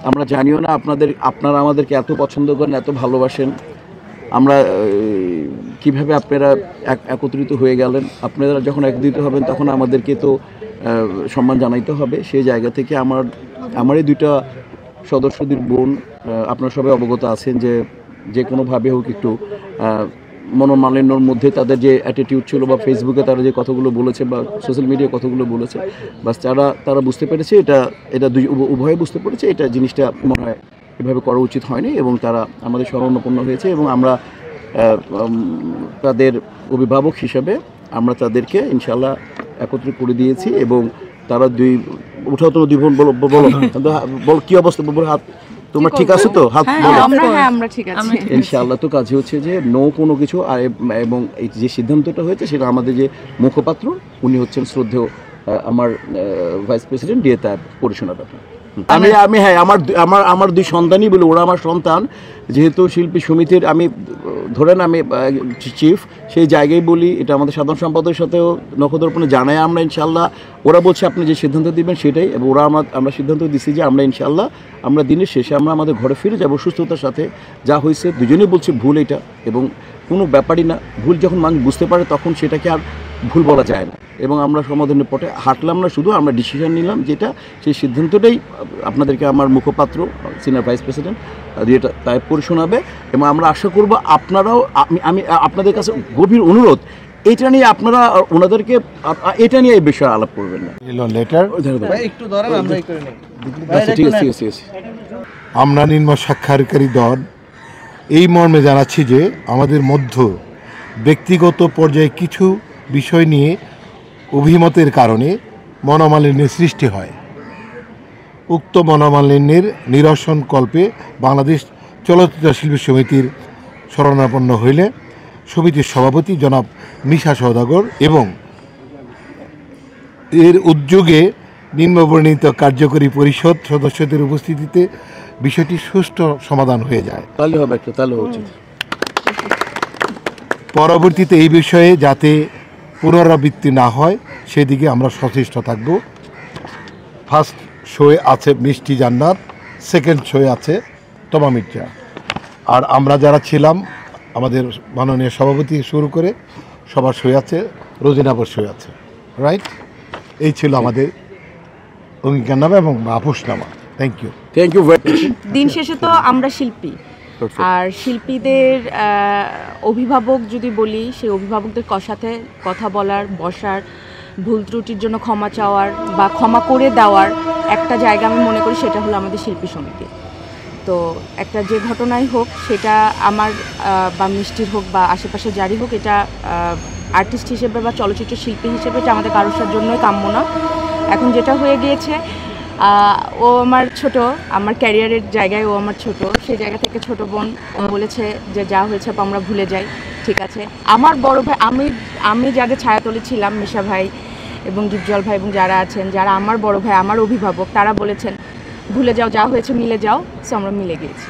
আমরা জানিও না আপনারা আমাদেরকে এত পছন্দ করেন, এত ভালোবাসেন। আমরা কিভাবে আপনারা একত্রিত হয়ে গেলেন, আপনারা যখন একত্রিত হবেন তখন আমাদেরকে তো সম্মান জানাইতে হবে। সেই জায়গা থেকে আমার এই দুইটা সদস্যদের বোন, আপনারা সবাই অবগত আছেন যে কোনোভাবে হোক একটু মনোমালিন্যর মধ্যে তাদের যে অ্যাটিটিউড ছিল বা ফেসবুকে তারা যে কথাগুলো বলেছে বা সোশ্যাল মিডিয়ায় কথাগুলো বলেছে, বাস তারা বুঝতে পেরেছে, এটা উভয়ে বুঝতে পেরেছে এটা জিনিসটা মনে হয় এভাবে করা উচিত হয়নি এবং তারা আমাদের শরণাপন্ন হয়েছে এবং আমরা তাদের অভিভাবক হিসেবে আমরা তাদেরকে ইনশাল্লাহ একত্রিত করে দিয়েছি এবং তারা উঠাও তো দুই বোন বলো কি অবস্থা, হাত তোমার ঠিক আছে তো? হাত আমরা ঠিক আছি ইনশাআল্লাহ। তো কাজে হচ্ছে যে কোনো কিছু এবং এই যে সিদ্ধান্তটা হয়েছে সেটা আমাদের যে মুখপাত্র উনি হচ্ছেন শ্রদ্ধেয় আমার ভাইস প্রেসিডেন্ট দিয়ে তার পরিচালনা ব্যাপার। আমি হ্যাঁ আমার দুই সন্তানই বলি, ওরা আমার সন্তান। যেহেতু শিল্পী সমিতির আমি চিফ, সেই জায়গায় বলি এটা আমাদের সাধারণ সম্পাদকের সাথেও নখদর্পণে জানাই আমরা ইনশাল্লাহ। ওরা বলছে আপনি যে সিদ্ধান্ত দিবেন সেটাই, এবং আমরা সিদ্ধান্ত দিচ্ছি যে আমরা ইনশাল্লাহ আমরা দিনের শেষে আমরা আমাদের ঘরে ফিরে যাব সুস্থতার সাথে। যা হয়েছে দুজনেই বলছে ভুল এটা, এবং কোনো ব্যাপারই না। ভুল যখন মানুষ বুঝতে পারে তখন সেটাকে আর ভুল বলা যায় না, এবং আমরা সমাধানের পথে হাঁটলাম না, শুধু আমরা ডিসিশন নিলাম যেটা সেই সিদ্ধান্তটাই আপনাদেরকে আমার মুখপাত্র সিনিয়র ভাইস প্রেসিডেন্ট যেটা তাই পড়ে শোনাবে। এবং আমরা আশা করব আপনারাও, আমি আপনাদের কাছে গভীর অনুরোধ, এটা নিয়ে আপনারা ওনাদেরকে এটা নিয়ে এই বিষয়ে আলাপ করবেন না। আমরা নিম্ন স্বাক্ষরকারী দল এই মর্মে জানাচ্ছি যে আমাদের মধ্য ব্যক্তিগত পর্যায়ে কিছু বিষয় নিয়ে অভিমতের কারণে মনোমালিন্যের সৃষ্টি হয়। উক্ত মনোমালিন্যের নিরসন কল্পে বাংলাদেশ চলচ্চিত্র শিল্পী সমিতির শরণাপন্ন হইলে সমিতির সভাপতি জনাব মিশা সওদাগর এবং এর উদ্যোগে নিম্নবর্ণিত কার্যকরী পরিষদ সদস্যদের উপস্থিতিতে বিষয়টি সুষ্ঠু সমাধান হয়ে যায়। পরবর্তীতে এই বিষয়ে যাতে পুনরাবৃত্তি না হয় সেদিকে আমরা সচেষ্ট থাকব। ফার্স্ট শোয়ে আছে মিষ্টি জান্নাত, সেকেন্ড শোয়ে আছে তমা মির্জা, আর আমরা যারা ছিলাম আমাদের মাননীয় সভাপতি শুরু করে সবার শোয়ে আছে, রোজিনাবর শোয়ে আছে। রাইট, এই ছিল আমাদের অঙ্গীকারনামা এবং আপোষনামা। Thank you. দিন শেষে তো আমরা শিল্পী, আর শিল্পীদের অভিভাবক যদি বলি, সেই অভিভাবকদের সাথে কথা বলার, বসার, ভুল ত্রুটির জন্য ক্ষমা চাওয়ার বা ক্ষমা করে দেওয়ার একটা জায়গা আমি মনে করি সেটা হলো আমাদের শিল্পী সমিতি। তো একটা যে ঘটনাই হোক সেটা আমার বা মিষ্টির হোক বা আশেপাশে যারই হোক, এটা আর্টিস্ট হিসেবে বা চলচ্চিত্র শিল্পী হিসেবে এটা আমাদের কারোর জন্যই কাম্য না। এখন যেটা হয়ে গিয়েছে, ও আমার ছোট, আমার ক্যারিয়ারের জায়গায় ও আমার ছোট, সেই জায়গা থেকে ছোট বোন বলেছে যে যা হয়েছে আমরা ভুলে যাই, ঠিক আছে। আমার বড় ভাই, আমি যাদের ছায়াতলে ছিলাম, মিশা ভাই এবং দীপজল ভাই এবং যারা আছেন, যারা আমার বড় ভাই, আমার অভিভাবক, তারা বলেছেন ভুলে যাও, যা হয়েছে মিলে যাও। সো আমরা মিলে গিয়েছি।